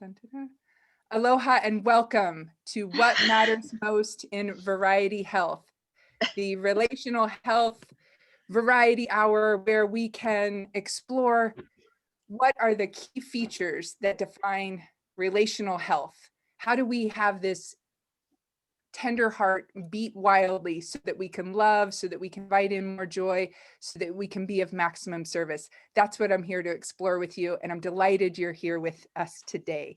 Dun, dun, dun. Aloha and welcome to What Matters Most in Variety Health, the relational health variety hour where we can explore what are the key features that define relational health. How do we have this tender heart beat wildly so that we can love, so that we can invite in more joy, so that we can be of maximum service? That's what I'm here to explore with you, and I'm delighted you're here with us today.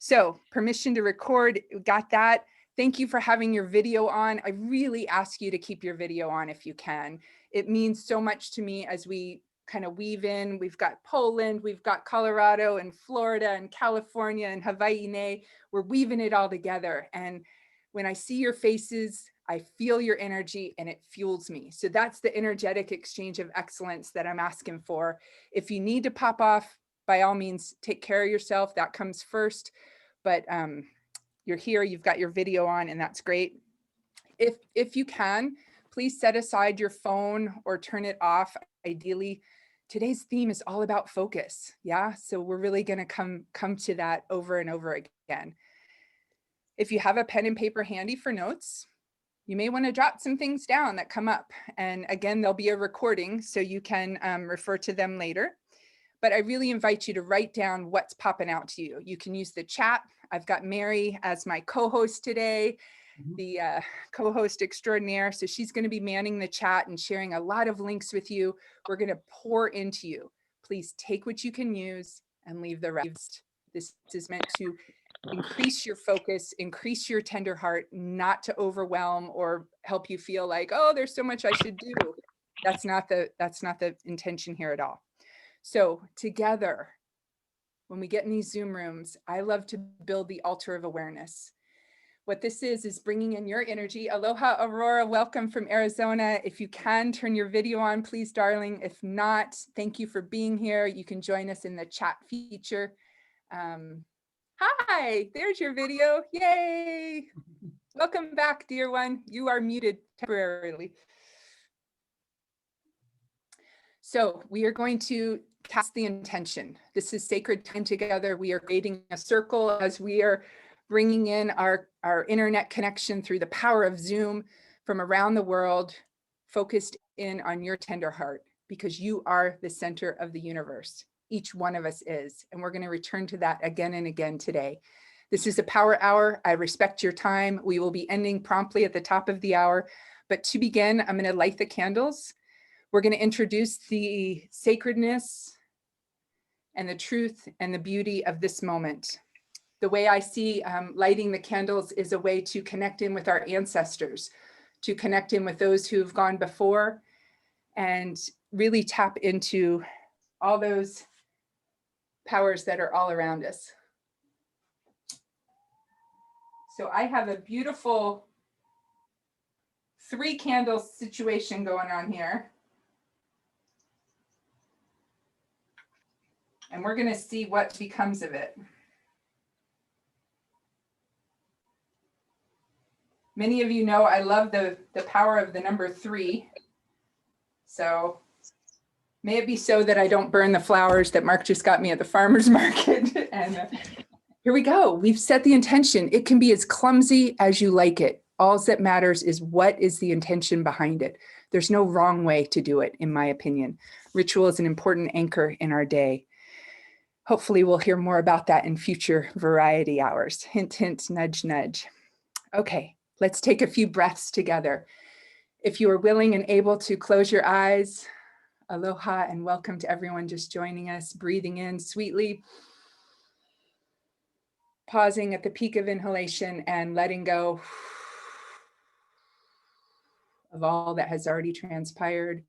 So, permission to record, got that. Thank you for having your video on. I really ask you to keep your video on if you can. It means so much to me as we kind of weave in. We've got Poland, we've got Colorado and Florida and California and Hawaii. We're weaving it all together. And when I see your faces, I feel your energy and it fuels me. So that's the energetic exchange of excellence that I'm asking for. If you need to pop off, by all means, take care of yourself. That comes first. But you're here, you've got your video on, and that's great. If you can, please set aside your phone or turn it off. Ideally, today's theme is all about focus. Yeah, so we're really going to come to that over and over again. If you have a pen and paper handy for notes, you may want to jot some things down that come up. And again, there'll be a recording so you can refer to them later. But I really invite you to write down what's popping out to you. You can use the chat. I've got Mary as my co-host today, the co-host extraordinaire. So she's going to be manning the chat and sharing a lot of links with you. We're going to pour into you. Please take what you can use and leave the rest. This is meant to increase your focus, increase your tender heart, not to overwhelm or help you feel like, oh, there's so much I should do. That's not the intention here at all. So together, when we get in these Zoom rooms, I love to build the altar of awareness. What this is bringing in your energy. Aloha, Aurora, welcome from Arizona. If you can, turn your video on, please, darling. If not, thank you for being here. You can join us in the chat feature. Hi, there's your video. Yay. Welcome back, dear one. You are muted temporarily. So we are going to cast the intention. This is sacred time together. We are creating a circle as we are bringing in our internet connection through the power of Zoom from around the world, focused in on your tender heart, because you are the center of the universe. Each one of us is, and we're going to return to that again and again today. This is a power hour. I respect your time. We will be ending promptly at the top of the hour. But to begin, I'm going to light the candles. We're going to introduce the sacredness and the truth and the beauty of this moment. The way I see lighting the candles is a way to connect in with our ancestors, to connect in with those who have gone before, and really tap into all those powers that are all around us. So I have a beautiful 3 candles situation going on here. And we're going to see what becomes of it. Many of you know I love the power of the number 3. So may it be so that I don't burn the flowers that Mark just got me at the farmer's market. And here we go. We've set the intention. It can be as clumsy as you like it. All that matters is what is the intention behind it. There's no wrong way to do it, in my opinion. Ritual is an important anchor in our day. Hopefully we'll hear more about that in future variety hours. Hint, hint, nudge, nudge. Okay, let's take a few breaths together. If you are willing and able to close your eyes, aloha and welcome to everyone just joining us, breathing in sweetly, pausing at the peak of inhalation and letting go of all that has already transpired,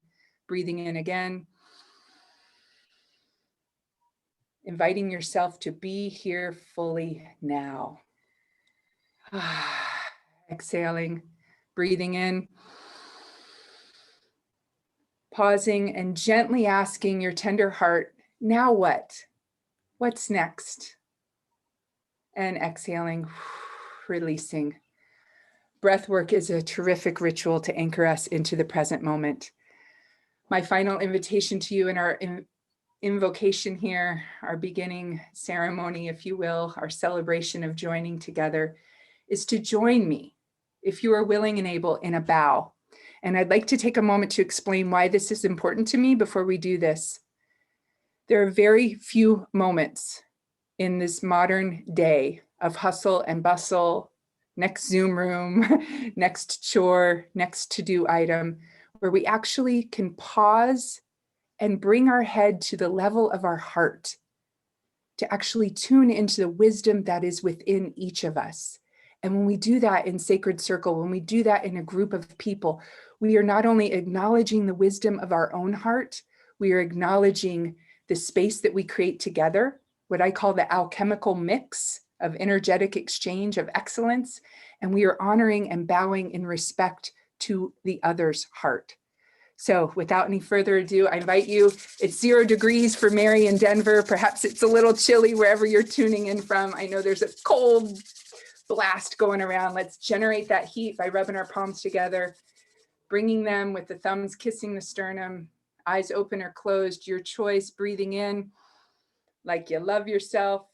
breathing in again. Inviting yourself to be here fully now. Exhaling, breathing in, pausing and gently asking your tender heart, now what? What's next? And exhaling, releasing. Breath work is a terrific ritual to anchor us into the present moment. My final invitation to you in our invocation here, our beginning ceremony, if you will, our celebration of joining together, is to join me, if you are willing and able, in a bow. And I'd like to take a moment to explain why this is important to me before we do this. There are very few moments in this modern day of hustle and bustle, next Zoom room, next chore, next to-do item, where we actually can pause and bring our head to the level of our heart, to actually tune into the wisdom that is within each of us. And when we do that in sacred circle, when we do that in a group of people, we are not only acknowledging the wisdom of our own heart, we are acknowledging the space that we create together, what I call the alchemical mix of energetic exchange of excellence. And we are honoring and bowing in respect to the other's heart. So without any further ado, I invite you. It's 0 degrees for Mary in Denver. Perhaps it's a little chilly wherever you're tuning in from. I know there's a cold blast going around. Let's generate that heat by rubbing our palms together, bringing them with the thumbs kissing the sternum, eyes open or closed, your choice, breathing in like you love yourself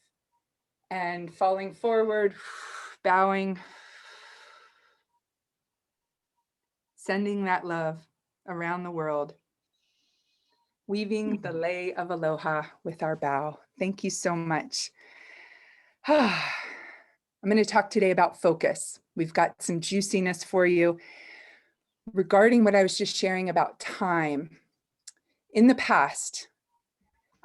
and falling forward, bowing, sending that love around the world, weaving the lei of aloha with our bow. Thank you so much. I'm going to talk today about focus. We've got some juiciness for you regarding what I was just sharing about time. In the past,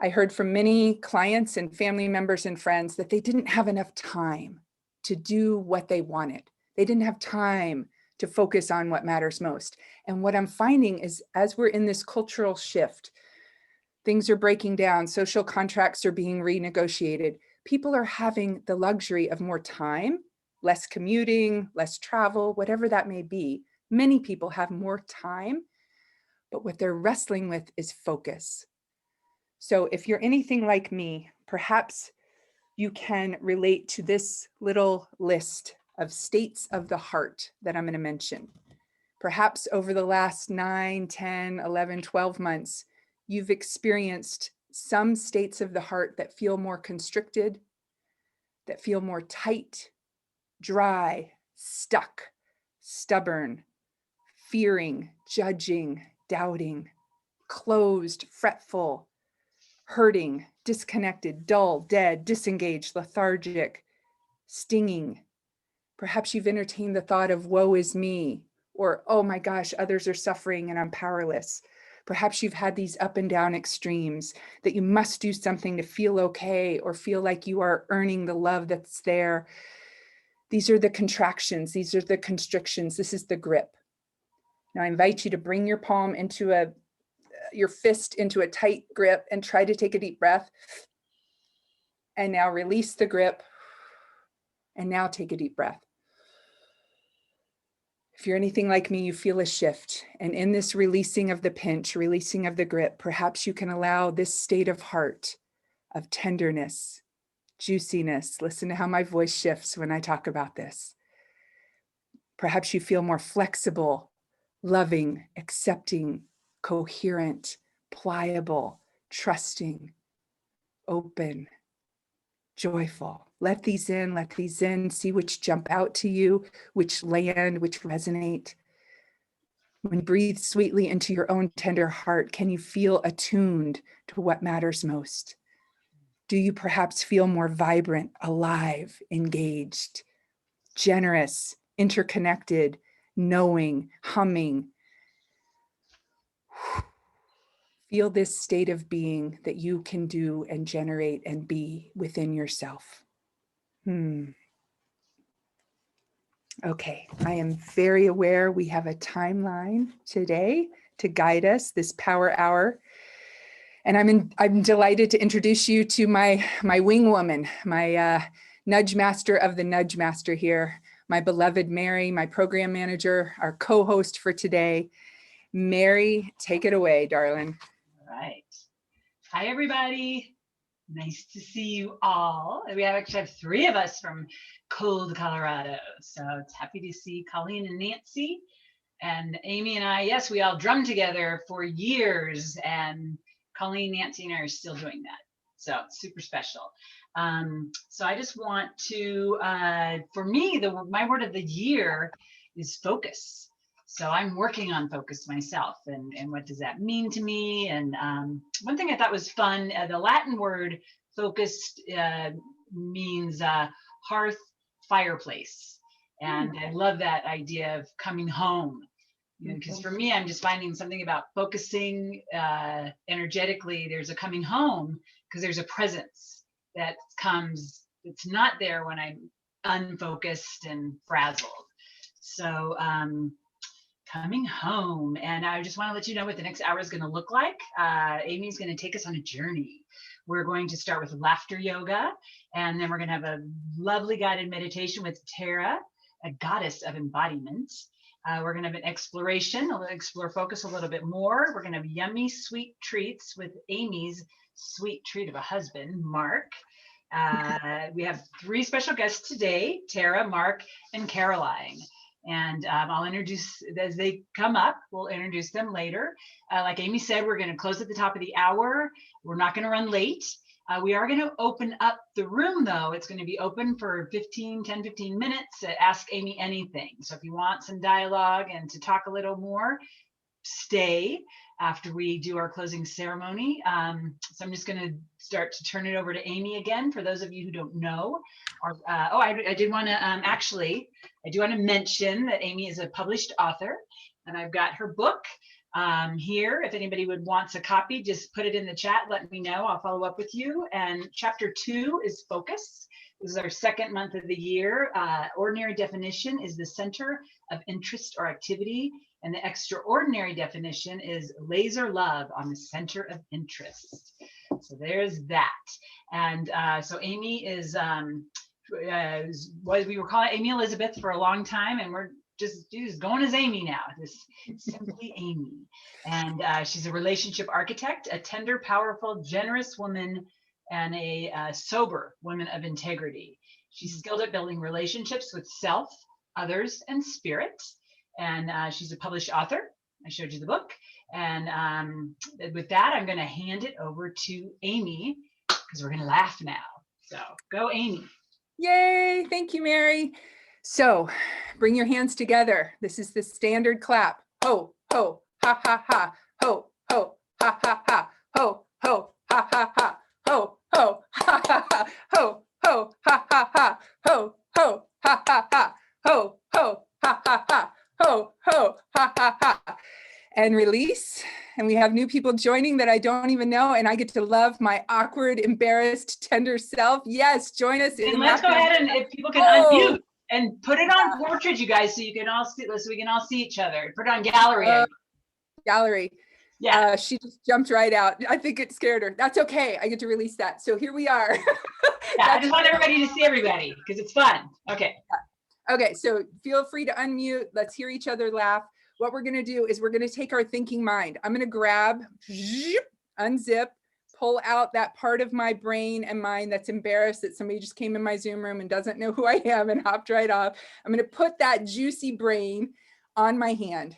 I heard from many clients and family members and friends that they didn't have enough time to do what they wanted. They didn't have time to focus on what matters most. And what I'm finding is, as we're in this cultural shift, things are breaking down, social contracts are being renegotiated, people are having the luxury of more time, less commuting, less travel, whatever that may be. Many people have more time, but what they're wrestling with is focus. So if you're anything like me, perhaps you can relate to this little list of states of the heart that I'm going to mention. Perhaps over the last 9, 10, 11, 12 months, you've experienced some states of the heart that feel more constricted, that feel more tight, dry, stuck, stubborn, fearing, judging, doubting, closed, fretful, hurting, disconnected, dull, dead, disengaged, lethargic, stinging. Perhaps you've entertained the thought of woe is me, or oh my gosh, others are suffering and I'm powerless. Perhaps you've had these up and down extremes that you must do something to feel okay or feel like you are earning the love that's there. These are the contractions. These are the constrictions. This is the grip. Now I invite you to bring your palm into your fist into a tight grip and try to take a deep breath. And now release the grip. And now take a deep breath. If you're anything like me, you feel a shift. And in this releasing of the pinch, releasing of the grip, perhaps you can allow this state of heart, of tenderness, juiciness. Listen to how my voice shifts when I talk about this. Perhaps you feel more flexible, loving, accepting, coherent, pliable, trusting, open, joyful. Let these in, see which jump out to you, which land, which resonate. When you breathe sweetly into your own tender heart, can you feel attuned to what matters most? Do you perhaps feel more vibrant, alive, engaged, generous, interconnected, knowing, humming? Feel this state of being that you can do and generate and be within yourself. Okay, I am very aware we have a timeline today to guide us this power hour. And I'm delighted to introduce you to my wing woman, my nudge master of the nudge master here, my beloved Mary, my program manager, our co-host for today. Mary, take it away, darling. All right. Hi, everybody. Nice to see you all. We actually have 3 of us from cold Colorado. So it's happy to see Colleen and Nancy and Amy and I. Yes, we all drummed together for years. And Colleen, Nancy, and I are still doing that. So it's super special. So I just want to, for me, my word of the year is focus. So I'm working on focus myself, and what does that mean to me? And one thing I thought was fun, the Latin word focused means hearth, fireplace. And I love that idea of coming home. Because for me, I'm just finding something about focusing energetically. There's a coming home because there's a presence that comes, it's not there when I'm unfocused and frazzled. So coming home. And I just want to let you know what the next hour is going to look like. Amy's going to take us on a journey. We're going to start with laughter yoga, and then we're going to have a lovely guided meditation with Tara, a goddess of embodiment. We're going to have an exploration, explore focus a little bit more. We're going to have yummy sweet treats with Amy's sweet treat of a husband, Marc. We have 3 special guests today, Tara, Marc, and Caroline. And I'll introduce, as they come up, we'll introduce them later. Like Amy said, we're going to close at the top of the hour. We're not going to run late. We are going to open up the room, though. It's going to be open for 10, 15 minutes to ask Amy anything. So if you want some dialogue and to talk a little more, stay after we do our closing ceremony. So I'm just going to start to turn it over to Amy again. For those of you who don't know, I did want to I do want to mention that Amy is a published author, and I've got her book here. If anybody wants a copy, just put it in the chat. Let me know. I'll follow up with you. And chapter 2 is focus. This is our second month of the year. Ordinary definition is the center of interest or activity. And the extraordinary definition is laser love on the center of interest. So there's that. And so Amy is, what we were calling Amy Elizabeth for a long time, and we're just going as Amy now, just simply Amy. And she's a relationship architect, a tender, powerful, generous woman, and a sober woman of integrity. She's skilled at building relationships with self, others, and spirit. And she's a published author. I showed you the book. And with that, I'm going to hand it over to Amy, because we're going to laugh now. So go, Amy. Yay. Thank you, Mary. So bring your hands together. This is the standard clap. Ho, ho, ha, ha, ha. Ho, ho, ha, ha, ha. Ho, ho, ha, ha, ha. Ho, ho, ha, ha, ha. Ho, ho, ha, ha, ha. Ho, ho, ha, ha, ha. Ho, ho, ha, ha, ha. Ho, ho, ha, ha, ha. And release. And we have new people joining that I don't even know. And I get to love my awkward, embarrassed, tender self. Yes, join us. And let's go ahead, and if people can unmute and put it on portrait, you guys, so you can all see, so we can all see each other. Put it on gallery. Gallery. Yeah. She just jumped right out. I think it scared her. That's okay. I get to release that. So here we are. Yeah, I just want everybody to see everybody because it's fun. Okay. Okay, so feel free to unmute. Let's hear each other laugh. What we're going to do is we're going to take our thinking mind. I'm going to grab, unzip, pull out that part of my brain and mind that's embarrassed that somebody just came in my Zoom room and doesn't know who I am and hopped right off. I'm going to put that juicy brain on my hand.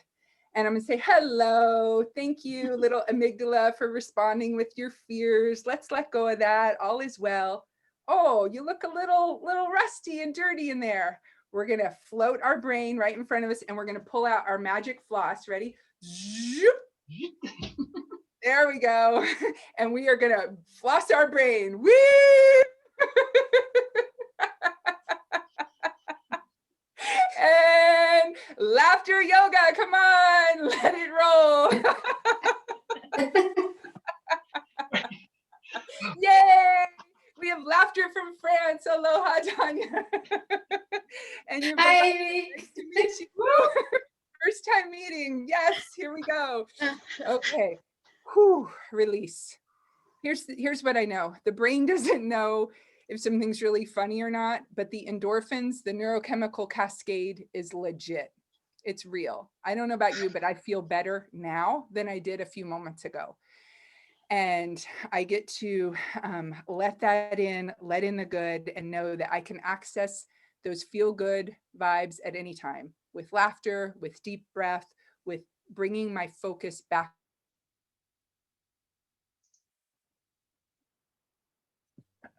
And I'm going to say, hello, thank you, little amygdala, for responding with your fears. Let's let go of that. All is well. Oh, you look a little rusty and dirty in there. We're going to float our brain right in front of us, and we're going to pull out our magic floss. Ready? There we go. And we are going to floss our brain. Woo! And laughter yoga. Come on, let it roll. Yay! We have laughter from France. Aloha, Tanya. And you're hi. Nice to meet you. Woo! First time meeting. Yes, here we go. Okay. Whew, release. Here's what I know. The brain doesn't know if something's really funny or not, but the endorphins, the neurochemical cascade is legit. It's real. I don't know about you, but I feel better now than I did a few moments ago. And I get to let that in, let in the good, and know that I can access those feel good vibes at any time with laughter, with deep breath, with bringing my focus back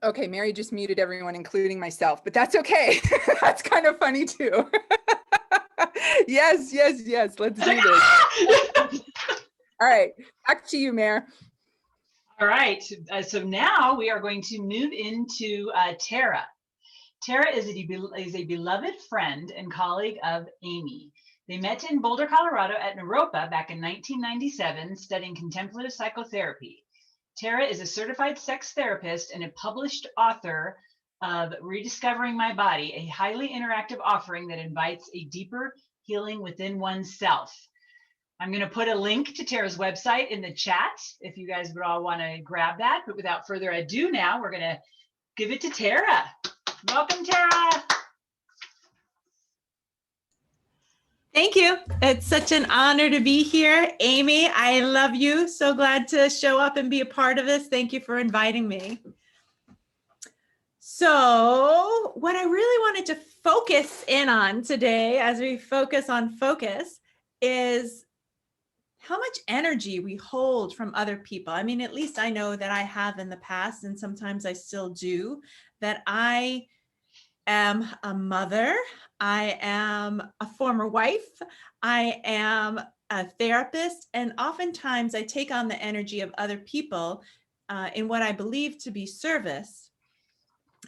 Okay, Mary just muted everyone, including myself, but that's okay. That's kind of funny too. Yes, yes, yes. Let's do this. All right, back to you, Mare. All right, so now we are going to move into Tara. Tara is a beloved friend and colleague of Amy. They met in Boulder, Colorado at Naropa back in 1997, studying contemplative psychotherapy. Tara is a certified sex therapist and a published author of Rediscovering My Body, a highly interactive offering that invites a deeper healing within oneself. I'm going to put a link to Tara's website in the chat if you guys would all want to grab that. But without further ado, now we're going to give it to Tara. Welcome, Tara. Thank you. It's such an honor to be here. Amy, I love you. So glad to show up and be a part of this. Thank you for inviting me. So what I really wanted to focus in on today, as we focus on focus, is how much energy we hold from other people. I mean, at least I know that I have in the past, and sometimes I still do, that I am a mother, I am a former wife, I am a therapist, and oftentimes I take on the energy of other people in what I believe to be service.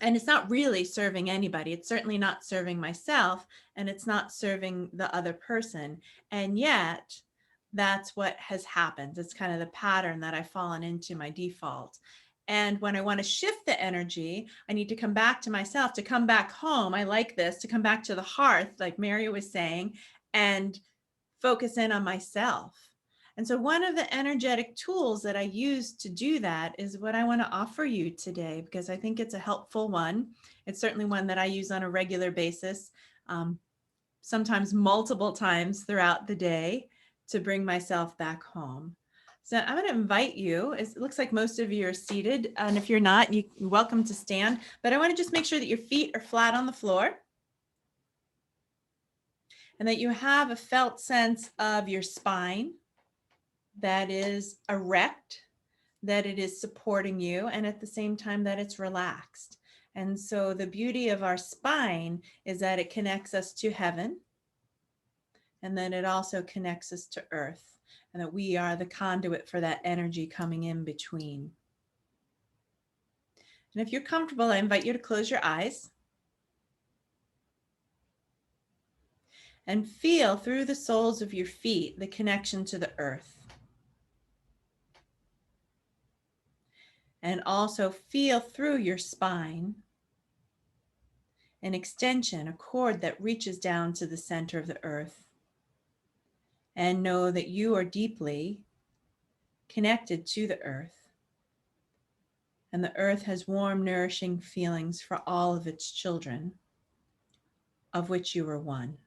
And it's not really serving anybody. It's certainly not serving myself, and it's not serving the other person. And yet, that's what has happened. It's kind of the pattern that I've fallen into, my default. And when I want to shift the energy, I need to come back to myself, to come back home. I like this, to come back to the hearth, like Mary was saying, and focus in on myself. And so one of the energetic tools that I use to do that is what I want to offer you today, because I think it's a helpful one. It's certainly one that I use on a regular basis, sometimes multiple times throughout the day, to bring myself back home. So I'm going to invite you. It looks like most of you are seated, and if you're not, you're welcome to stand. But I want to just make sure that your feet are flat on the floor and that you have a felt sense of your spine that is erect, that it is supporting you, and at the same time that it's relaxed. And so the beauty of our spine is that it connects us to heaven, and then it also connects us to earth, and that we are the conduit for that energy coming in between. And if you're comfortable, I invite you to close your eyes and feel through the soles of your feet the connection to the earth. And also feel through your spine an extension, a cord that reaches down to the center of the earth. And know that you are deeply connected to the earth. And the earth has warm, nourishing feelings for all of its children, of which you are one.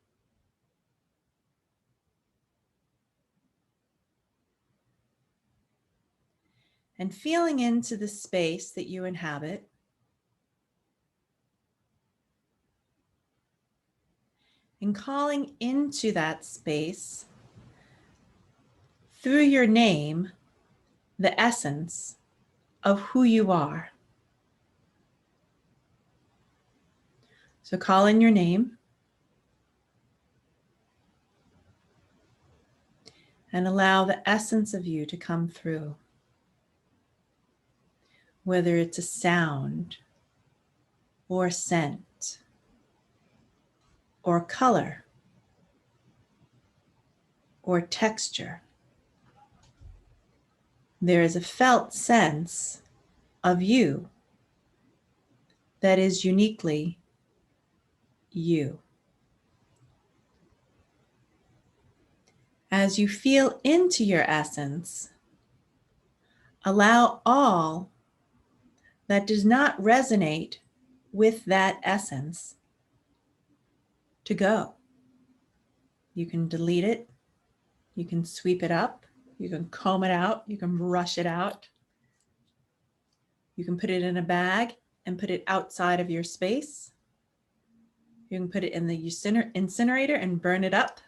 And feeling into the space that you inhabit, and calling into that space through your name, the essence of who you are. So call in your name and allow the essence of you to come through. Whether it's a sound or a scent or color or texture. There is a felt sense of you that is uniquely you. As you feel into your essence, allow all that does not resonate with that essence to go. You can delete it, you can sweep it up, you can comb it out, you can brush it out. You can put it in a bag and put it outside of your space. You can put it in the incinerator and burn it up.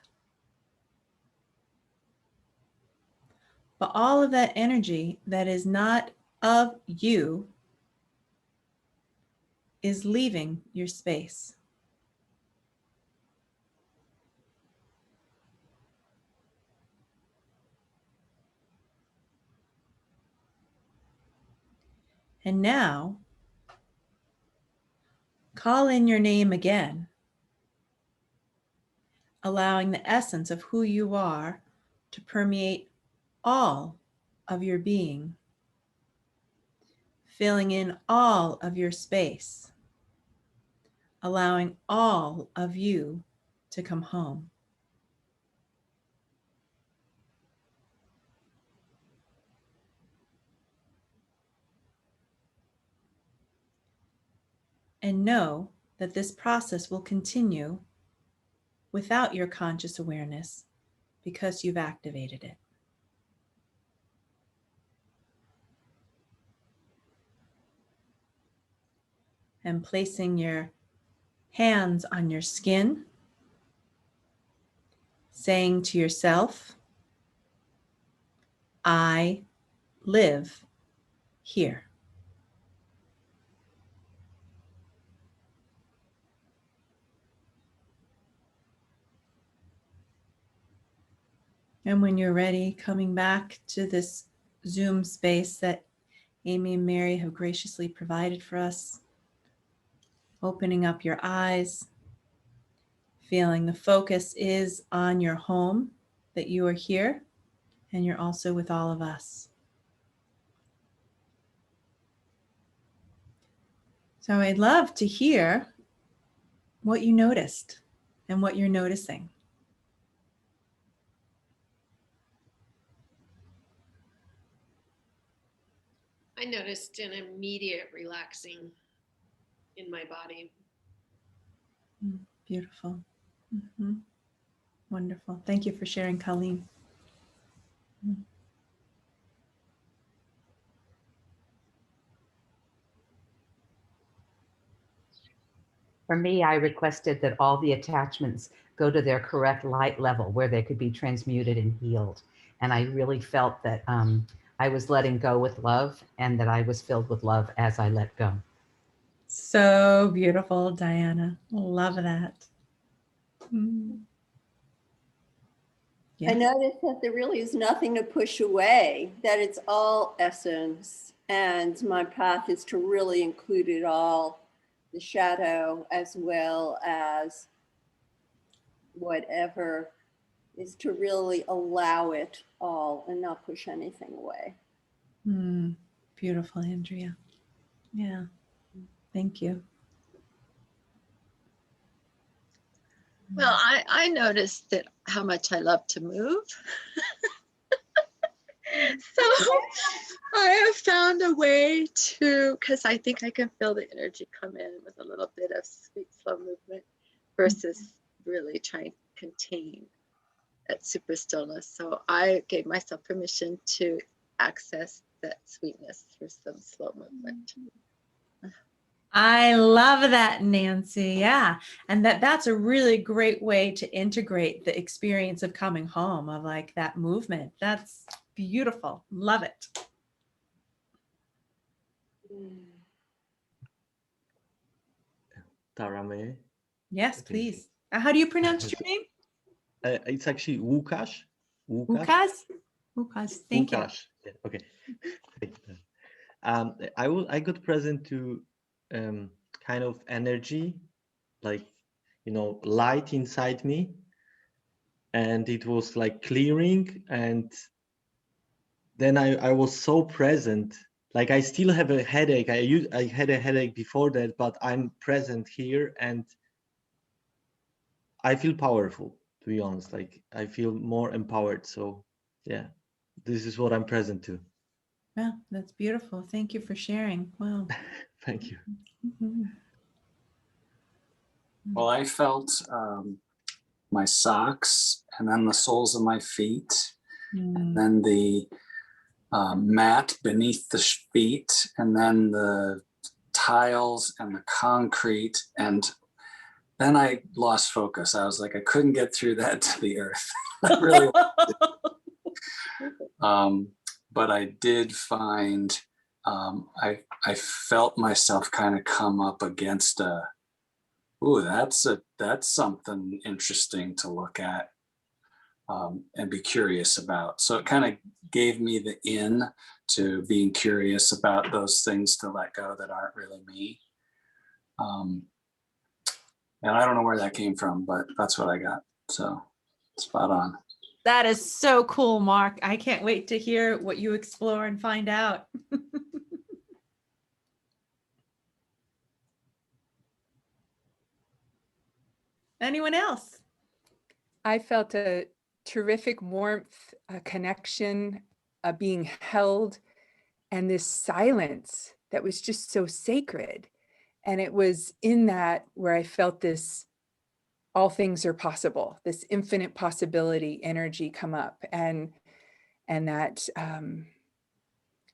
But all of that energy that is not of you is leaving your space. And now, call in your name again, allowing the essence of who you are to permeate all of your being, filling in all of your space, allowing all of you to come home. And know that this process will continue without your conscious awareness because you've activated it. And placing your hands on your skin, saying to yourself, I live here. And when you're ready, coming back to this Zoom space that Amy and Mary have graciously provided for us, opening up your eyes, feeling the focus is on your home, that you are here, and you're also with all of us. So I'd love to hear what you noticed and what you're noticing. I noticed an immediate relaxing in my body. Beautiful. Mm-hmm. Wonderful. Thank you for sharing, Colleen. For me, I requested that all the attachments go to their correct light level where they could be transmuted and healed. And I really felt that I was letting go with love and that I was filled with love as I let go. So beautiful, Diana. Love that. I noticed that there really is nothing to push away, that it's all essence. And my path is to really include it all, the shadow as well as whatever, is to really allow it all and not push anything away. Beautiful, Andrea. Yeah. Thank you. Well, I noticed that how much I love to move. So I have found a way to, because I think I can feel the energy come in with a little bit of sweet, slow movement versus really trying to contain that super stillness. So I gave myself permission to access that sweetness through some slow movement. I love that, Nancy. Yeah. And that's a really great way to integrate the experience of coming home, of like that movement. That's beautiful. Love it. Tara, may I? Yes, please. How do you pronounce your name? It's actually Łukasz. Łukasz? Łukasz. Thank you. Yeah, okay. I got present to kind of energy, like, you know, light inside me, and it was like clearing, and then I was so present. Like I still have a headache. I had a headache before that, but I'm present here and I feel powerful, to be honest. Like I feel more empowered. So yeah, this is what I'm present to. Wow, that's beautiful. Thank you for sharing. Wow. Thank you. Well, I felt my socks and then the soles of my feet, and then the mat beneath the feet, and then the tiles and the concrete. And then I lost focus. I was like, I couldn't get through that to the earth. I really but I did find I felt myself kind of come up against ooh, that's something interesting to look at and be curious about. So it kind of gave me the in to being curious about those things to let go that aren't really me. And I don't know where that came from, but that's what I got. So spot on. That is so cool, Marc. I can't wait to hear what you explore and find out. Anyone else? I felt a terrific warmth, a connection, a being held, and this silence that was just so sacred. And it was in that where I felt this, all things are possible, this infinite possibility energy come up, and that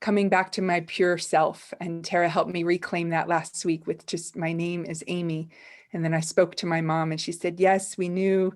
coming back to my pure self. And Tara helped me reclaim that last week with just, my name is Amy. And then I spoke to my mom and she said, yes, we knew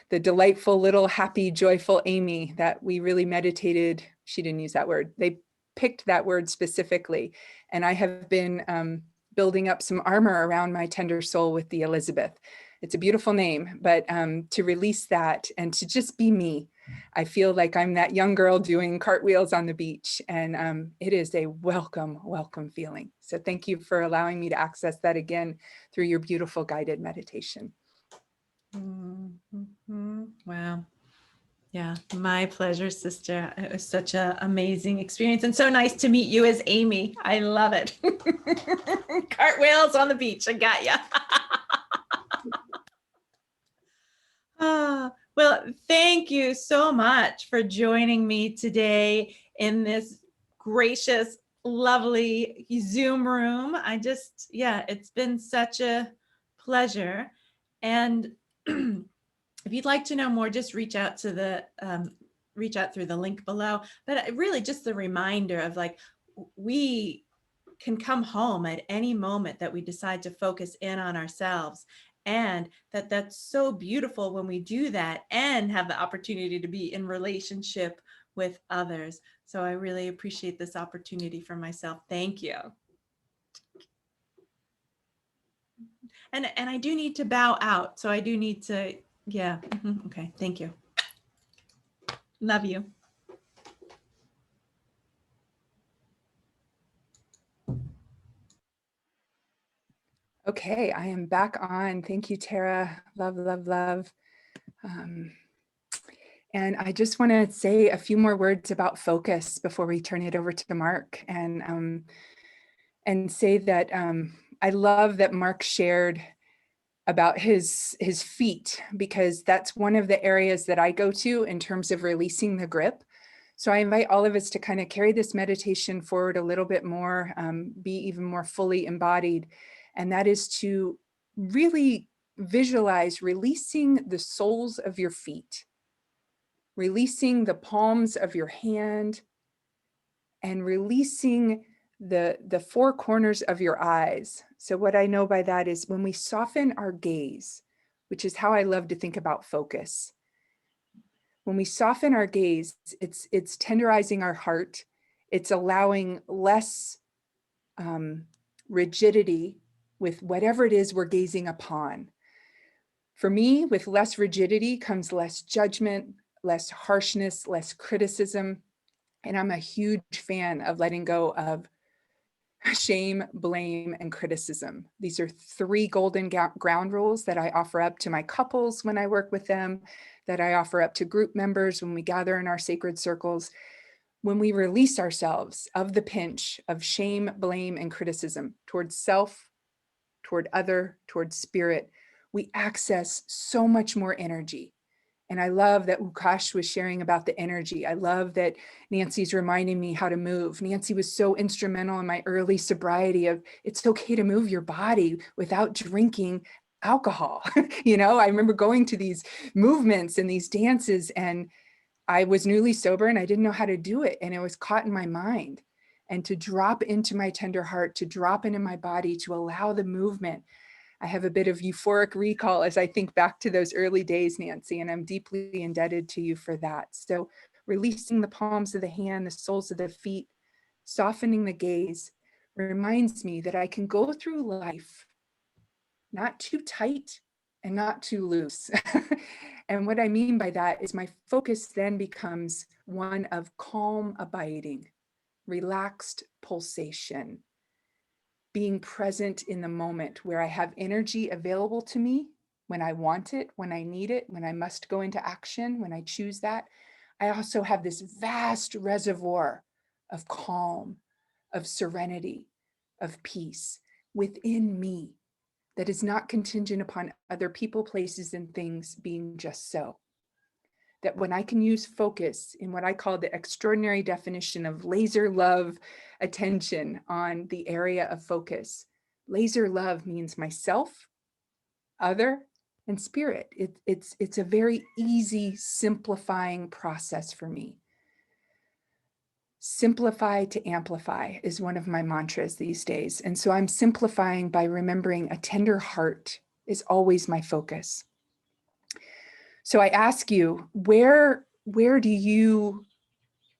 the delightful little happy, joyful Amy that we really meditated. She didn't use that word. They picked that word specifically. And I have been building up some armor around my tender soul with the Elizabeth. It's a beautiful name, but to release that and to just be me. I feel like I'm that young girl doing cartwheels on the beach, and it is a welcome feeling. So thank you for allowing me to access that again through your beautiful guided meditation. Mm-hmm. Wow. Yeah, my pleasure, sister. It was such an amazing experience and so nice to meet you as Amy. I love it. Cartwheels on the beach. I got ya. Well, thank you so much for joining me today in this gracious, lovely Zoom room. It's been such a pleasure. And if you'd like to know more, just reach out through the link below. But really just the reminder of, like, we can come home at any moment that we decide to focus in on ourselves. And that's so beautiful when we do that and have the opportunity to be in relationship with others. So I really appreciate this opportunity for myself. Thank you. And I do need to bow out. So I do need to, yeah. Okay. Thank you. Love you. Okay, I am back on. Thank you, Tara. Love, love, love. And I just want to say a few more words about focus before we turn it over to Marc, and say that I love that Marc shared about his feet, because that's one of the areas that I go to in terms of releasing the grip. So I invite all of us to kind of carry this meditation forward a little bit more, be even more fully embodied. And that is to really visualize releasing the soles of your feet, releasing the palms of your hand, and releasing the four corners of your eyes. So what I know by that is when we soften our gaze, which is how I love to think about focus. When we soften our gaze, it's tenderizing our heart. It's allowing less rigidity with whatever it is we're gazing upon. For me, with less rigidity comes less judgment, less harshness, less criticism. And I'm a huge fan of letting go of shame, blame, and criticism. These are 3 golden ground rules that I offer up to my couples when I work with them, that I offer up to group members when we gather in our sacred circles. When we release ourselves of the pinch of shame, blame, and criticism towards self, toward other, toward spirit, we access so much more energy. And I love that Ukash was sharing about the energy. I love that Nancy's reminding me how to move. Nancy was so instrumental in my early sobriety of, it's okay to move your body without drinking alcohol. You know, I remember going to these movements and these dances, and I was newly sober and I didn't know how to do it. And it was caught in my mind. And to drop into my tender heart, to drop into my body, to allow the movement. I have a bit of euphoric recall as I think back to those early days, Nancy, and I'm deeply indebted to you for that. So releasing the palms of the hand, the soles of the feet, softening the gaze reminds me that I can go through life not too tight and not too loose. And what I mean by that is my focus then becomes one of calm abiding, relaxed pulsation, being present in the moment where I have energy available to me when I want it, when I need it, when I must go into action, when I choose that. I also have this vast reservoir of calm, of serenity, of peace within me that is not contingent upon other people, places, and things being just so. That when I can use focus in what I call the extraordinary definition of laser love attention on the area of focus, laser love means myself, other, and spirit. It's a very easy, simplifying process for me. Simplify to amplify is one of my mantras these days. And so I'm simplifying by remembering a tender heart is always my focus. So I ask you, where do you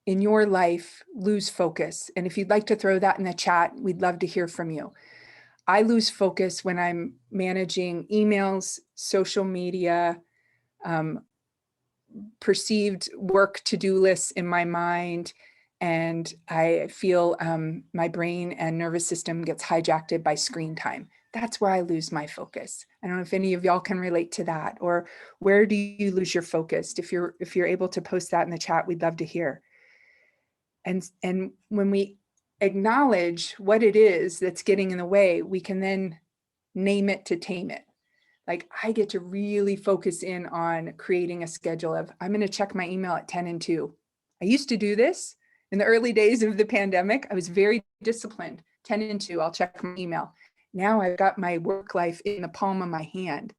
in your life lose focus? And if you'd like to throw that in the chat, we'd love to hear from you. I lose focus when I'm managing emails, social media, perceived work to-do lists in my mind, and I feel my brain and nervous system gets hijacked by screen time. That's where I lose my focus. I don't know if any of y'all can relate to that, or where do you lose your focus? If you're able to post that in the chat, we'd love to hear. And when we acknowledge what it is that's getting in the way, we can then name it to tame it. Like I get to really focus in on creating a schedule of, I'm going to check my email at 10 and 2. I used to do this in the early days of the pandemic. I was very disciplined. 10 and 2, I'll check my email. Now I've got my work life in the palm of my hand,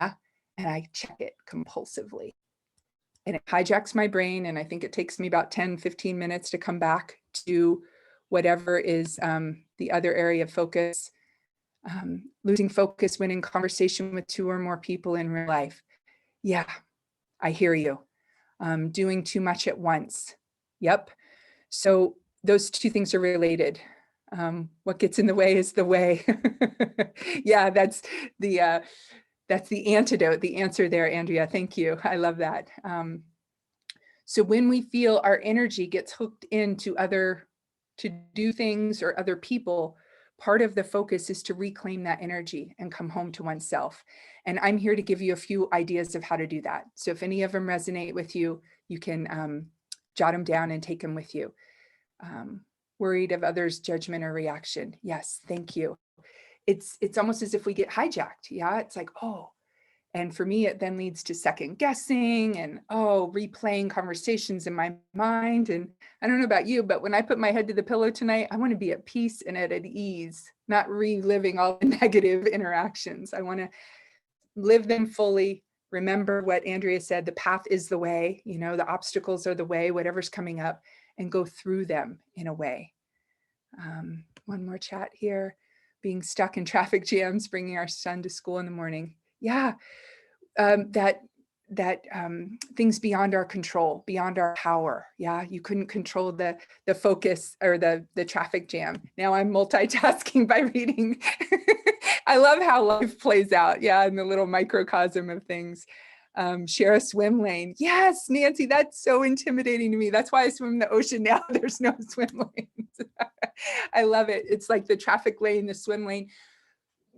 and I check it compulsively. And it hijacks my brain. And I think it takes me about 10, 15 minutes to come back to whatever is the other area of focus. Losing focus when in conversation with 2 or more people in real life. Yeah, I hear you. Doing too much at once. Yep. So those 2 things are related. What gets in the way is the way. Yeah, that's the antidote, the answer there, Andrea. Thank you. I love that. So when we feel our energy gets hooked into other to do things or other people, part of the focus is to reclaim that energy and come home to oneself. And I'm here to give you a few ideas of how to do that. So if any of them resonate with you, you can jot them down and take them with you. Worried of others' judgment or reaction. Yes, thank you. It's almost as if we get hijacked. Yeah, it's like, oh. And for me, it then leads to second guessing and, replaying conversations in my mind. And I don't know about you, but when I put my head to the pillow tonight, I want to be at peace and at ease, not reliving all the negative interactions. I want to live them fully. Remember what Andrea said, the path is the way, the obstacles are the way, whatever's coming up, and go through them in a way. One more chat here. Being stuck in traffic jams, bringing our son to school in the morning. Yeah, that things beyond our control, beyond our power. Yeah, you couldn't control the focus or the traffic jam. Now I'm multitasking by reading. I love how life plays out. Yeah, in the little microcosm of things. Share a swim lane. Yes, Nancy, that's so intimidating to me. That's why I swim in the ocean now. There's no swim lanes. I love it. It's like the traffic lane, the swim lane.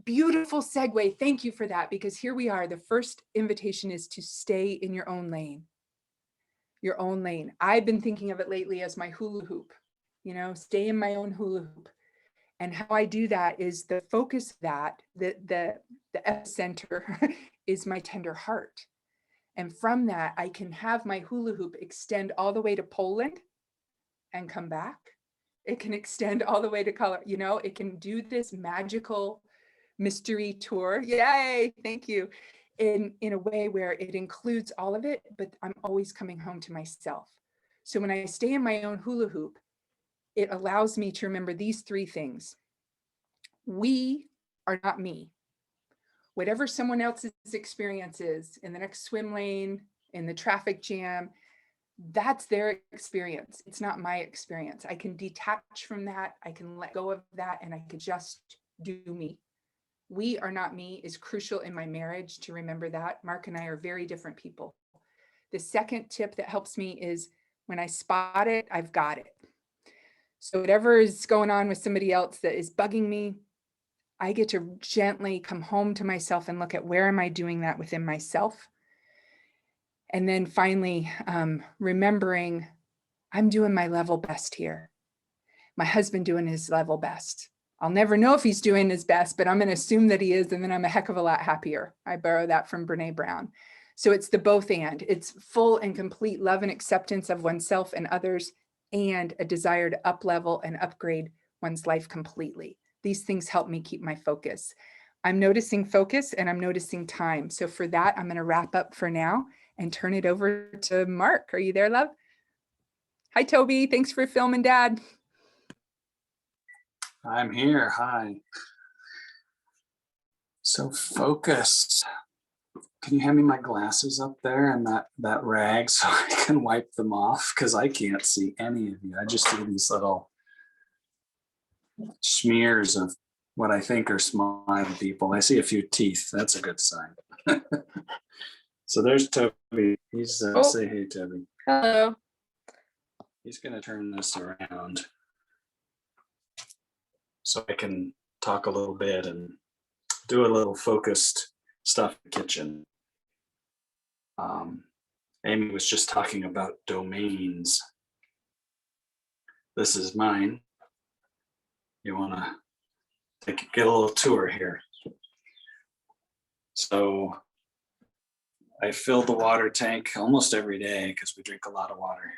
Beautiful segue. Thank you for that, because here we are. The first invitation is to stay in your own lane. Your own lane. I've been thinking of it lately as my hula hoop, stay in my own hula hoop. And how I do that is the focus of that, the epicenter is my tender heart. And from that, I can have my hula hoop extend all the way to Poland and come back. It can extend all the way to color, it can do this magical mystery tour. Yay, thank you. In a way where it includes all of it, but I'm always coming home to myself. So when I stay in my own hula hoop, it allows me to remember these 3 things. We are not me. Whatever someone else's experience is in the next swim lane, in the traffic jam, that's their experience. It's not my experience. I can detach from that. I can let go of that, and I can just do me. We are not me is crucial in my marriage to remember that. Marc and I are very different people. The second tip that helps me is when I spot it, I've got it. So whatever is going on with somebody else that is bugging me, I get to gently come home to myself and look at where am I doing that within myself. And then finally, remembering I'm doing my level best here. My husband doing his level best. I'll never know if he's doing his best, but I'm going to assume that he is, and then I'm a heck of a lot happier. I borrow that from Brene Brown. So it's the both and. It's full and complete love and acceptance of oneself and others, and a desire to up-level and upgrade one's life completely. These things help me keep my focus. I'm noticing focus and I'm noticing time. So for that, I'm going to wrap up for now and turn it over to Marc. Are you there, love? Hi, Toby. Thanks for filming, Dad. I'm here. Hi. So focus. Can you hand me my glasses up there and that rag so I can wipe them off? Because I can't see any of you. I just see these little smears of what I think are smiling people. I see a few teeth. That's a good sign. So there's Toby. He's say hey, Toby. Hello. He's going to turn this around so I can talk a little bit and do a little focused stuff in the kitchen. Amy was just talking about domains. This is mine. You want to get a little tour here. So I fill the water tank almost every day because we drink a lot of water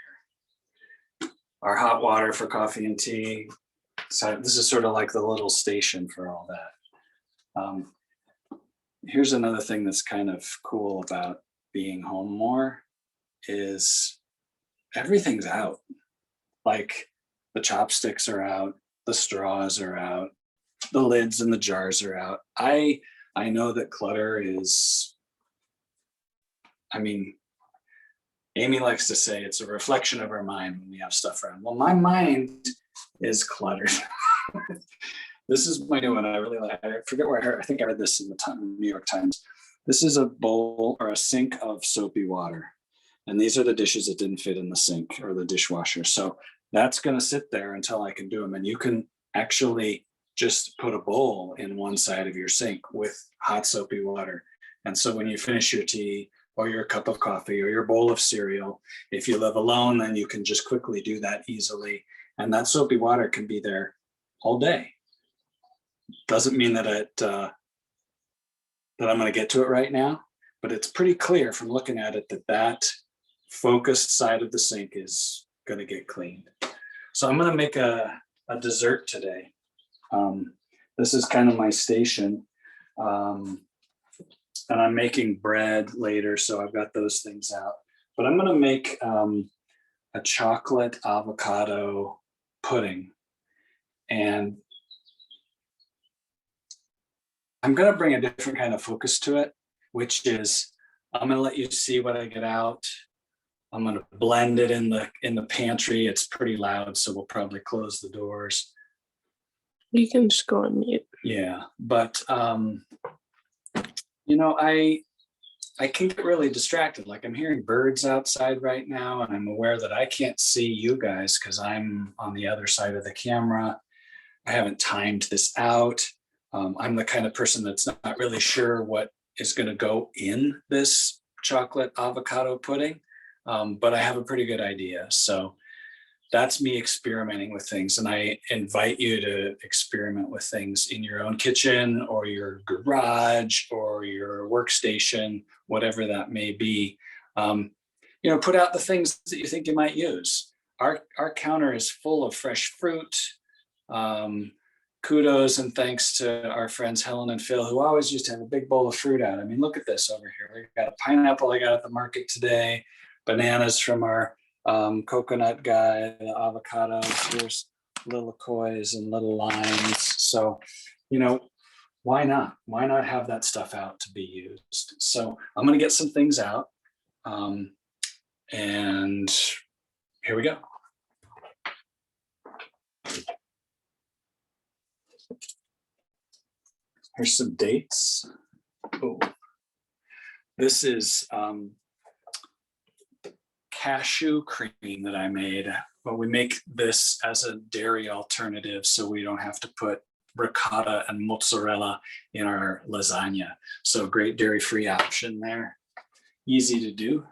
here. Our hot water for coffee and tea. So this is sort of like the little station for all that. Here's another thing that's kind of cool about being home more is everything's out. Like the chopsticks are out, the straws are out, the lids and the jars are out. I know that clutter is, I mean, Amy likes to say it's a reflection of our mind when we have stuff around. Well, my mind is cluttered. This is my new one. I really like. I forget where I heard. I think I read this in the New York Times. This is a bowl or a sink of soapy water, and these are the dishes that didn't fit in the sink or the dishwasher. So that's going to sit there until I can do them. And you can actually just put a bowl in one side of your sink with hot soapy water. And so when you finish your tea or your cup of coffee or your bowl of cereal, if you live alone, then you can just quickly do that easily. And that soapy water can be there all day. Doesn't mean that that I'm going to get to it right now, but it's pretty clear from looking at it that focused side of the sink is going to get cleaned. So I'm going to make a dessert today. This is kind of my station. And I'm making bread later, so I've got those things out. But I'm going to make a chocolate avocado pudding. And I'm going to bring a different kind of focus to it, which is I'm going to let you see what I get out. I'm going to blend it in the pantry. It's pretty loud, so we'll probably close the doors. You can just go on mute. Yeah, but you know, I can get really distracted. Like I'm hearing birds outside right now, and I'm aware that I can't see you guys because I'm on the other side of the camera. I haven't timed this out. I'm the kind of person that's not really sure what is going to go in this chocolate avocado pudding, but I have a pretty good idea. So that's me experimenting with things. And I invite you to experiment with things in your own kitchen or your garage or your workstation, whatever that may be. You know, put out the things that you think you might use. Our counter is full of fresh fruit. Kudos and thanks to our friends Helen and Phil, who always used to have a big bowl of fruit out. I mean, look at this over here. We got a pineapple I got at the market today, bananas from our coconut guy, the avocados, here's little kois and little limes. So, you know, why not? Why not have that stuff out to be used? So I'm going to get some things out. And here we go. Here's some dates. Oh, this is cashew cream that I made, but we make this as a dairy alternative so we don't have to put ricotta and mozzarella in our lasagna. So great dairy-free option there. Easy to do.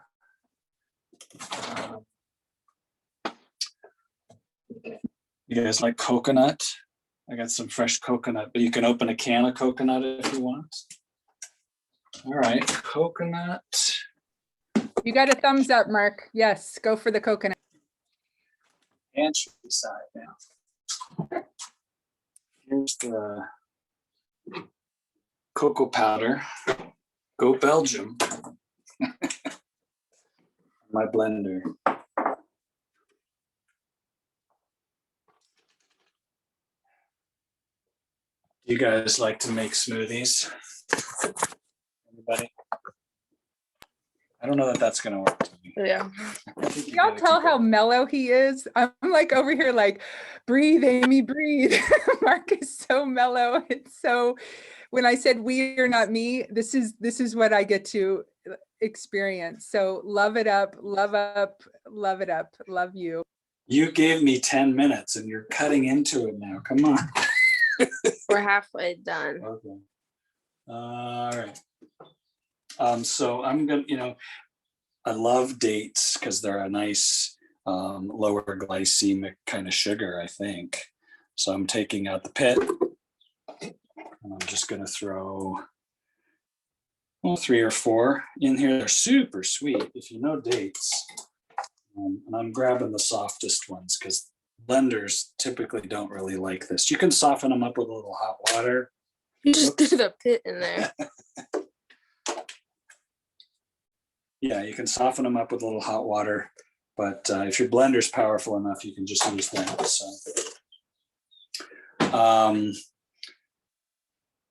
You guys like coconut? I got some fresh coconut, but you can open a can of coconut if you want. All right, coconut. You got a thumbs up, Mark. Yes, go for the coconut. Anchovy side now. Here's the cocoa powder. Go Belgium. My blender. You guys like to make smoothies? Anybody? I don't know that that's gonna work. Yeah. Y'all tell how mellow he is. I'm like over here like, breathe, Amy, breathe. Mark is so mellow. It's so, when I said we are not me, this is what I get to experience. So love it up, love up, love it up, love you. You gave me 10 minutes and you're cutting into it now. Come on. We're halfway done. Okay. All right. So I'm gonna, I love dates because they're a nice lower glycemic kind of sugar, I think. So I'm taking out the pit and I'm just gonna throw 3 or 4 in here. They're super sweet if you know dates. And I'm grabbing the softest ones because blenders typically don't really like this. You can soften them up with a little hot water. You just threw the pit in there. Yeah, you can soften them up with a little hot water, but if your blender's powerful enough, you can just use that. So,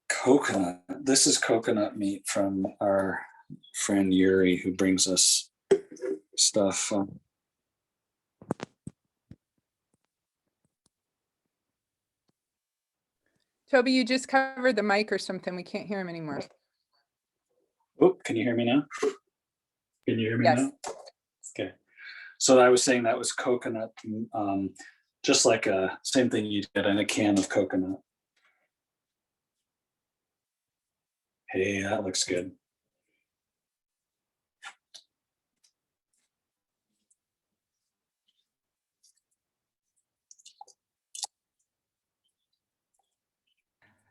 coconut. This is coconut meat from our friend Yuri, who brings us stuff. Toby, you just covered the mic or something. We can't hear him anymore. Oh, can you hear me now? Can you hear me Yes. now? Okay. So I was saying that was coconut, just like a same thing you get in a can of coconut. Hey, that looks good.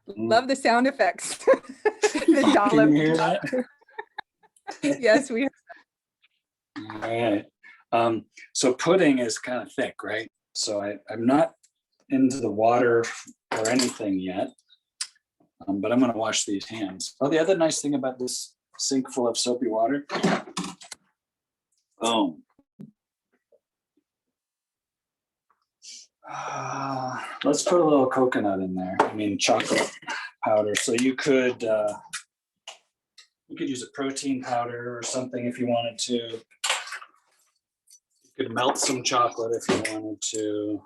Love the sound effects. The Can dollop. you hear that? Yes, we. All right. So pudding is kind of thick, right? So I'm not into the water or anything yet, but I'm going to wash these hands. Oh, the other nice thing about this sink full of soapy water. Boom. Let's put a little coconut in there. I mean, chocolate powder. So you could use a protein powder or something if you wanted to. You could melt some chocolate if you wanted to.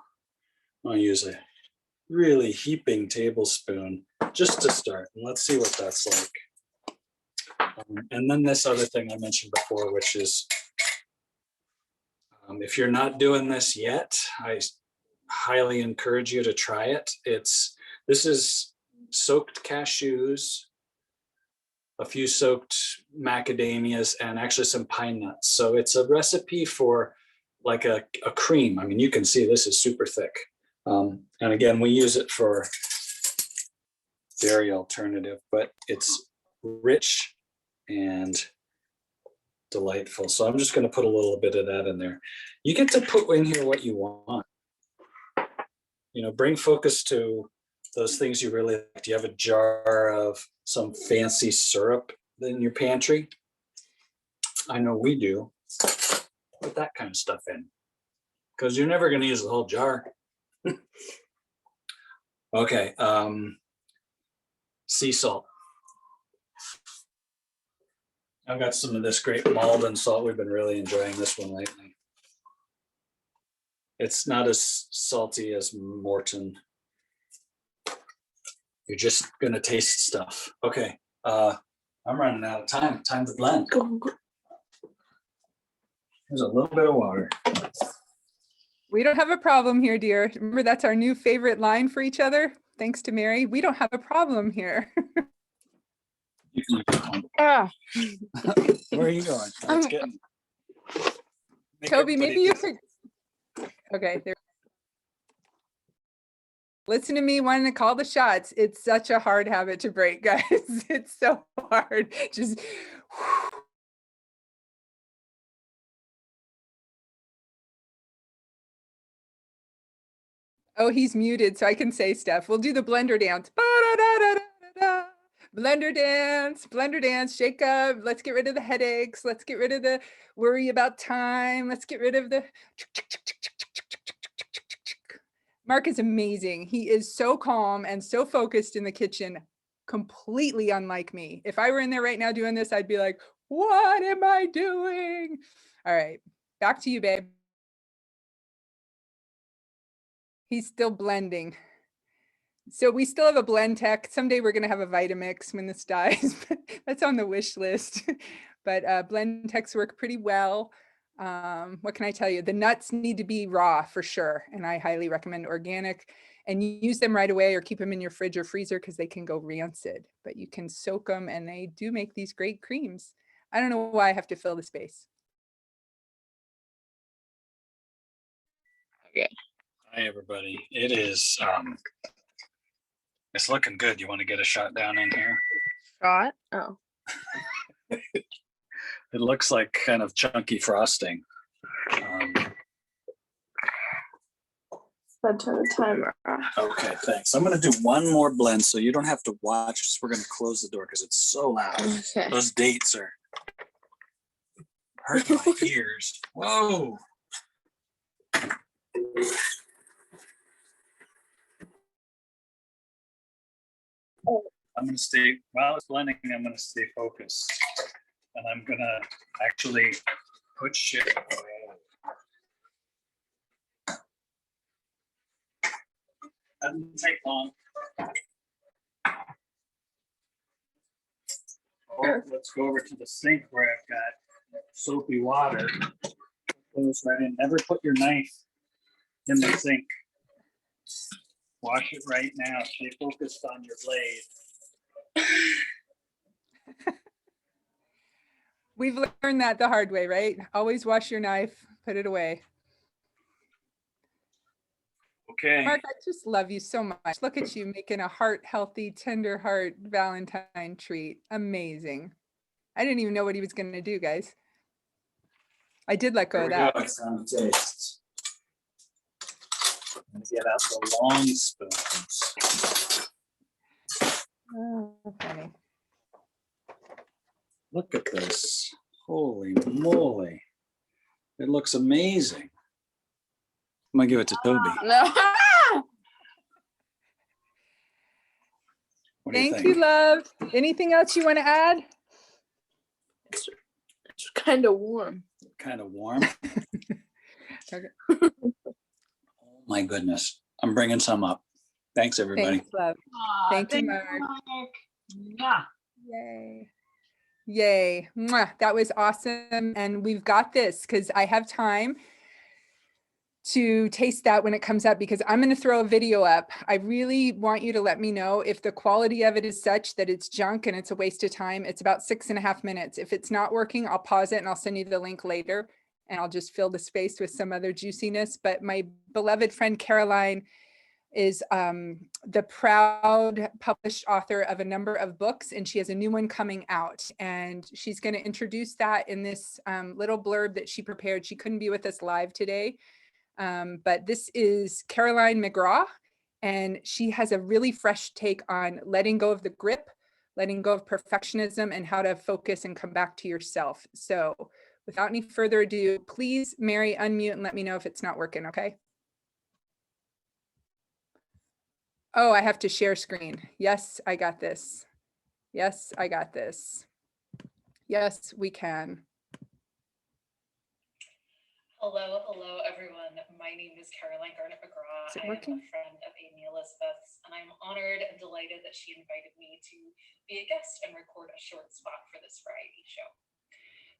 I'll use a really heaping tablespoon just to start. And let's see what that's like. And then this other thing I mentioned before, which is if you're not doing this yet, I highly encourage you to try it. This is soaked cashews, a few soaked macadamias, and actually some pine nuts. So it's a recipe for like a cream. I mean, you can see this is super thick. And again, we use it for dairy alternative, but it's rich and delightful. So I'm just going to put a little bit of that in there. You get to put in here what you want. Bring focus to those things you really like. Do you have a jar of some fancy syrup in your pantry? I know we do. Put that kind of stuff in because you're never going to use the whole jar. Okay. Sea salt. I've got some of this great Malden salt. We've been really enjoying this one lately. It's not as salty as Morton. You're just gonna taste stuff. Okay, I'm running out of time. Time to blend. There's a little bit of water. We don't have a problem here, dear. Remember, that's our new favorite line for each other. Thanks to Mary. We don't have a problem here. You can go home. Ah, Where are you going? It's getting. Make Toby, maybe you everybody- could. Okay. There. Listen to me wanting to call the shots. It's such a hard habit to break, guys. It's so hard. Just. Oh, he's muted, so I can say stuff. We'll do the blender dance. Ba-da-da-da-da-da. Blender dance, shake up. Let's get rid of the headaches. Let's get rid of the worry about time. Let's get rid of the. Marc is amazing. He is so calm and so focused in the kitchen, completely unlike me. If I were in there right now doing this, I'd be like, what am I doing? All right, back to you, babe. He's still blending. So we still have a blend tech. Someday we're going to have a Vitamix when this dies. That's on the wish list. But blend techs work pretty well. What can I tell you? The nuts need to be raw for sure. And I highly recommend organic. And you use them right away or keep them in your fridge or freezer because they can go rancid. But you can soak them and they do make these great creams. I don't know why I have to fill the space. okay. Hi, everybody. It is, it's looking good. You want to get a shot down in here? Shot. Oh, It looks like kind of chunky frosting. I'll turn the timer off. Okay, thanks. I'm going to do one more blend so you don't have to watch. We're going to close the door because it's so loud. Okay. Those dates are hurting my ears. Whoa. I'm going to stay, while it's blending, I'm going to stay focused. And I'm going to actually put shit away. That didn't take long. Oh, let's go over to the sink where I've got soapy water. Goes right in. Never put your knife in the sink. Wash it right now. Stay focused on your blade. We've learned that the hard way, right? Always wash your knife, put it away. Okay. Marc, I just love you so much. Look at you making a heart-healthy, tender heart Valentine treat. Amazing. I didn't even know what he was going to do, guys. I did let go of that. It's on the taste. And get out the long spoons. Oh, funny. Look at this. Holy moly. It looks amazing. I'm gonna give it to Toby. No. What do you Thank think? you, love. Anything else you want to add? It's kind of warm. Kind of warm. Okay. Oh my goodness. I'm bringing some up. Thanks, everybody. Thanks, love. Thank you, Marc. Yeah. Yay. Yay. Mwah. That was awesome. And we've got this because I have time to taste that when it comes up because I'm going to throw a video up. I really want you to let me know if the quality of it is such that it's junk and it's a waste of time. It's about 6.5 minutes. If it's not working, I'll pause it and I'll send you the link later and I'll just fill the space with some other juiciness. But my beloved friend Caroline is the proud published author of a number of books, and she has a new one coming out, and she's going to introduce that in this little blurb that she prepared. She couldn't be with us live today, but this is Caroline McGraw, and she has a really fresh take on letting go of the grip, letting go of perfectionism, and how to focus and come back to yourself. So without any further ado, please, Mary, unmute and let me know if it's not working, okay? Oh, I have to share screen. Yes, I got this. Yes, I got this. Yes, we can. Hello, hello, everyone. My name is Caroline Garnet McGraw. Is it I am working? a friend of Amy Elizabeth's, and I'm honored and delighted that she invited me to be a guest and record a short spot for this variety show.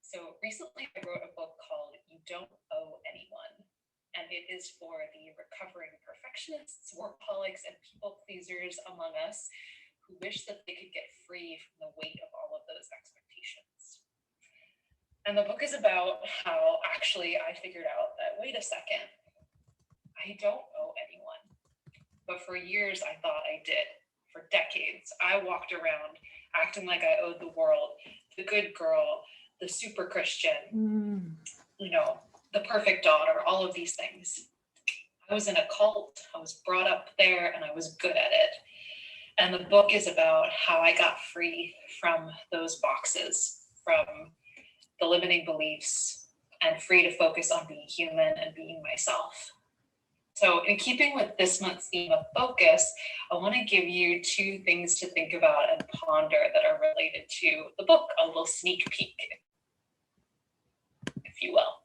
So recently I wrote a book called You Don't Owe Anyone, and it is for the recovering perfectionists, workaholics, and people pleasers among us who wish that they could get free from the weight of all of those expectations. And the book is about how actually I figured out that, wait a second, I don't owe anyone. But for years, I thought I did. For decades, I walked around acting like I owed the world, the good girl, the super Christian, you know, the perfect daughter, all of these things. I was in a cult, I was brought up there, and I was good at it. And the book is about how I got free from those boxes, from the limiting beliefs, and free to focus on being human and being myself. So in keeping with this month's theme of focus, I want to give you 2 things to think about and ponder that are related to the book, a little sneak peek, if you will.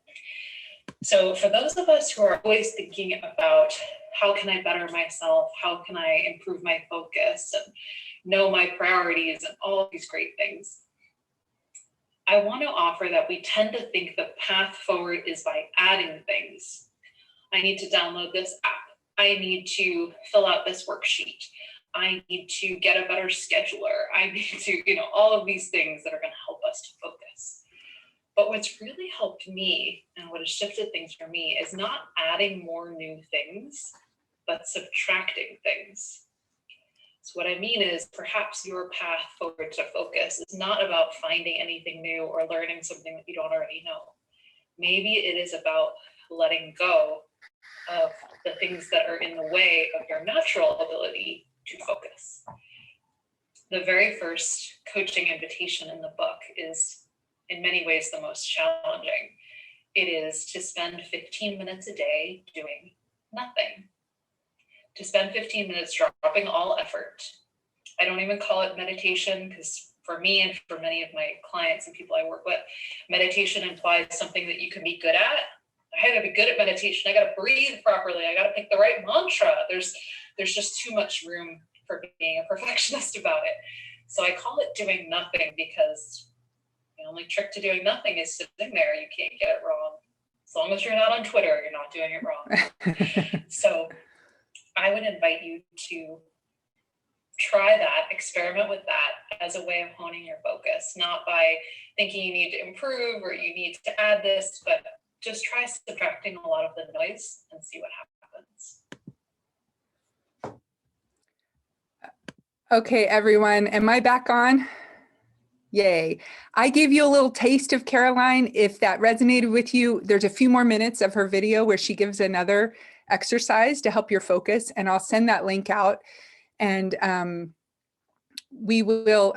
So for those of us who are always thinking about how can I better myself, how can I improve my focus and know my priorities and all of these great things, I want to offer that we tend to think the path forward is by adding things. I need to download this app. I need to fill out this worksheet. I need to get a better scheduler. I need to, all of these things that are going to help us to focus. But what's really helped me and what has shifted things for me is not adding more new things, but subtracting things. So what I mean is perhaps your path forward to focus is not about finding anything new or learning something that you don't already know. Maybe it is about letting go of the things that are in the way of your natural ability to focus. The very first coaching invitation in the book is in many ways the most challenging. It is to spend 15 minutes a day doing nothing. To spend 15 minutes dropping all effort. I don't even call it meditation because for me and for many of my clients and people I work with, meditation implies something that you can be good at. I gotta be good at meditation. I gotta breathe properly. I gotta pick the right mantra. There's just too much room for being a perfectionist about it. So I call it doing nothing because the only trick to doing nothing is sitting there. You can't get it wrong. As long as you're not on Twitter, you're not doing it wrong. So I would invite you to try that, experiment with that as a way of honing your focus, not by thinking you need to improve or you need to add this, but just try subtracting a lot of the noise and see what happens. Okay, everyone, am I back on? Yay. I gave you a little taste of Caroline. If that resonated with you, there's a few more minutes of her video where she gives another exercise to help your focus, and I'll send that link out. And we will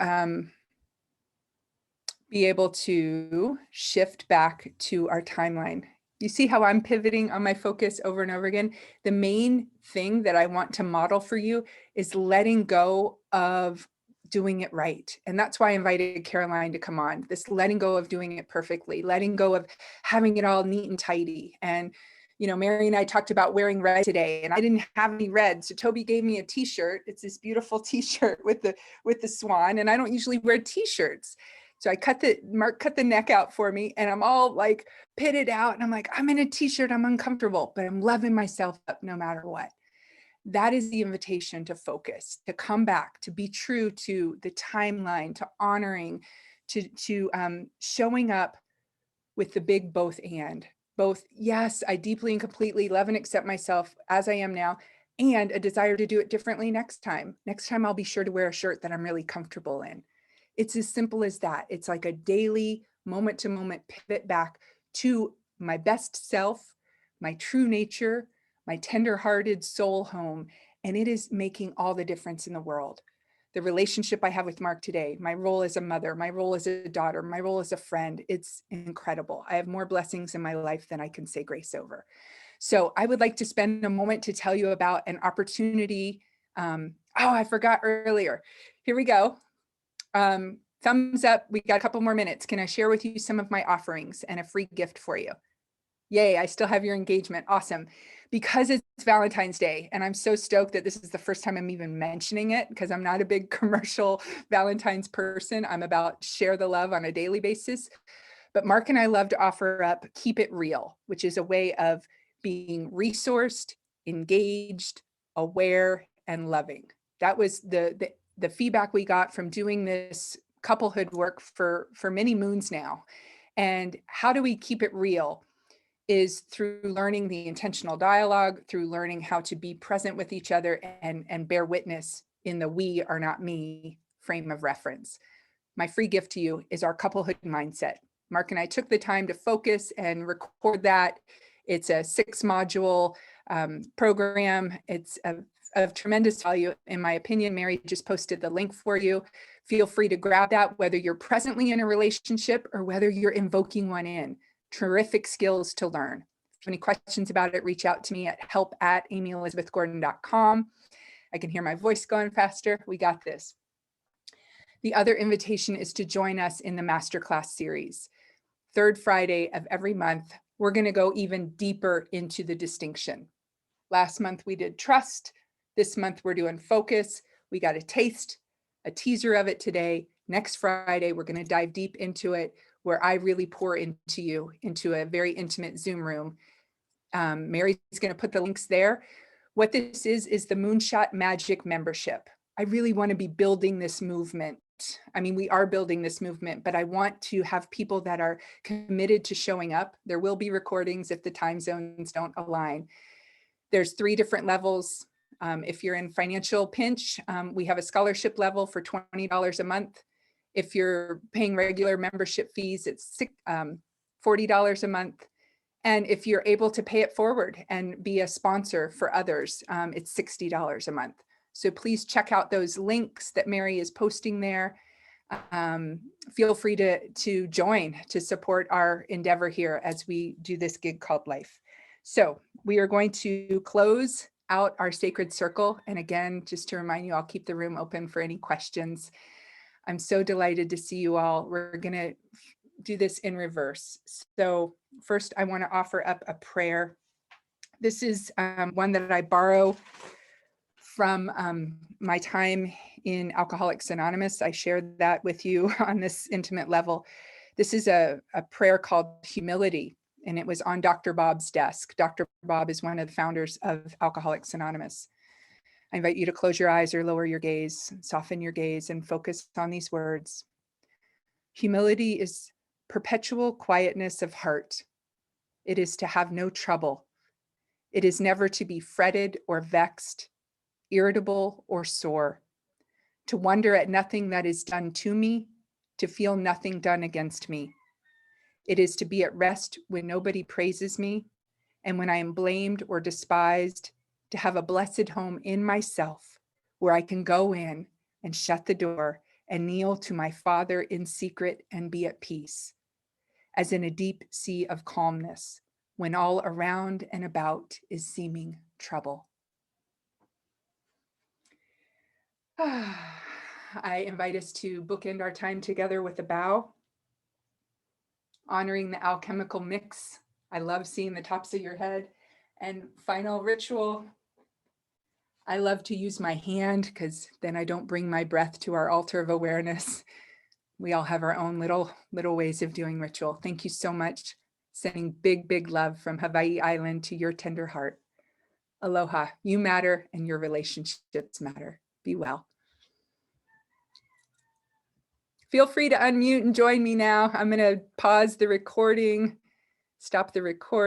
be able to shift back to our timeline. You see how I'm pivoting on my focus over and over again? The main thing that I want to model for you is letting go of doing it right. And that's why I invited Caroline to come on, this letting go of doing it perfectly, letting go of having it all neat and tidy. And Mary and I talked about wearing red today, and I didn't have any red. So Toby gave me a t-shirt. It's this beautiful t-shirt with the swan. And I don't usually wear t-shirts. So Marc cut the neck out for me, and I'm all like pitted out. And I'm like, I'm in a t-shirt, I'm uncomfortable, but I'm loving myself up no matter what. That is the invitation to focus, to come back, to be true to the timeline, to honoring, to showing up with the big both, yes, I deeply and completely love and accept myself as I am now, and a desire to do it differently next time. Next time I'll be sure to wear a shirt that I'm really comfortable in. It's as simple as that. It's like a daily moment to moment pivot back to my best self, my true nature, my tender-hearted soul home. And it is making all the difference in the world. The relationship I have with Marc today, my role as a mother, my role as a daughter, my role as a friend, it's incredible. I have more blessings in my life than I can say grace over. So I would like to spend a moment to tell you about an opportunity. I forgot earlier. Here we go. Thumbs up. We got a couple more minutes. Can I share with you some of my offerings and a free gift for you? Yay, I still have your engagement. Awesome. Because it's Valentine's Day, and I'm so stoked that this is the first time I'm even mentioning it, because I'm not a big commercial Valentine's person. I'm about share the love on a daily basis. But Marc and I love to offer up Keep It Real, which is a way of being resourced, engaged, aware, and loving. That was the feedback we got from doing this couplehood work for many moons now. And how do we keep it real? Is through learning the intentional dialogue, through learning how to be present with each other and bear witness in the we are not me frame of reference. My free gift to you is our couplehood mindset. Marc and I took the time to focus and record that. It's a 6-module program. It's of tremendous value, in my opinion. Mary just posted the link for you. Feel free to grab that, whether you're presently in a relationship or whether you're invoking one in. Terrific skills to learn. If you have any questions about it, reach out to me at help@amyelizabethgordon.com. I can hear my voice going faster. We got this. The other invitation is to join us in the Masterclass series. Third Friday of every month, we're going to go even deeper into the distinction. Last month we did trust. This month we're doing focus. We got a taste, a teaser of it today. Next Friday, we're going to dive deep into it, where I really pour into you, into a very intimate Zoom room. Mary's going to put the links there. What this is the Moonshot Magic membership. I really want to be building this movement. I mean, we are building this movement, but I want to have people that are committed to showing up. There will be recordings if the time zones don't align. There's 3 different levels. If you're in financial pinch, we have a scholarship level for $20 a month. If you're paying regular membership fees, it's $40 a month. And if you're able to pay it forward and be a sponsor for others, it's $60 a month. So please check out those links that Mary is posting there. Feel free to join to support our endeavor here as we do this gig called life. So we are going to close out our sacred circle. And again, just to remind you, I'll keep the room open for any questions. I'm so delighted to see you all. We're going to do this in reverse. So first, I want to offer up a prayer. This is one that I borrow from my time in Alcoholics Anonymous. I shared that with you on this intimate level. This is a prayer called Humility, and it was on Dr. Bob's desk. Dr. Bob is one of the founders of Alcoholics Anonymous. I invite you to close your eyes or lower your gaze, soften your gaze, and focus on these words. Humility is perpetual quietness of heart. It is to have no trouble. It is never to be fretted or vexed, irritable or sore, to wonder at nothing that is done to me, to feel nothing done against me. It is to be at rest when nobody praises me, and when I am blamed or despised, to have a blessed home in myself, where I can go in and shut the door and kneel to my Father in secret and be at peace, as in a deep sea of calmness, when all around and about is seeming trouble. I invite us to bookend our time together with a bow, honoring the alchemical mix. I love seeing the tops of your head. And final ritual, I love to use my hand because then I don't bring my breath to our altar of awareness. We all have our own little ways of doing ritual. Thank you so much. Sending big, big love from Hawaii Island to your tender heart. Aloha, you matter and your relationships matter. Be well. Feel free to unmute and join me now. I'm going to pause the recording, stop the recording.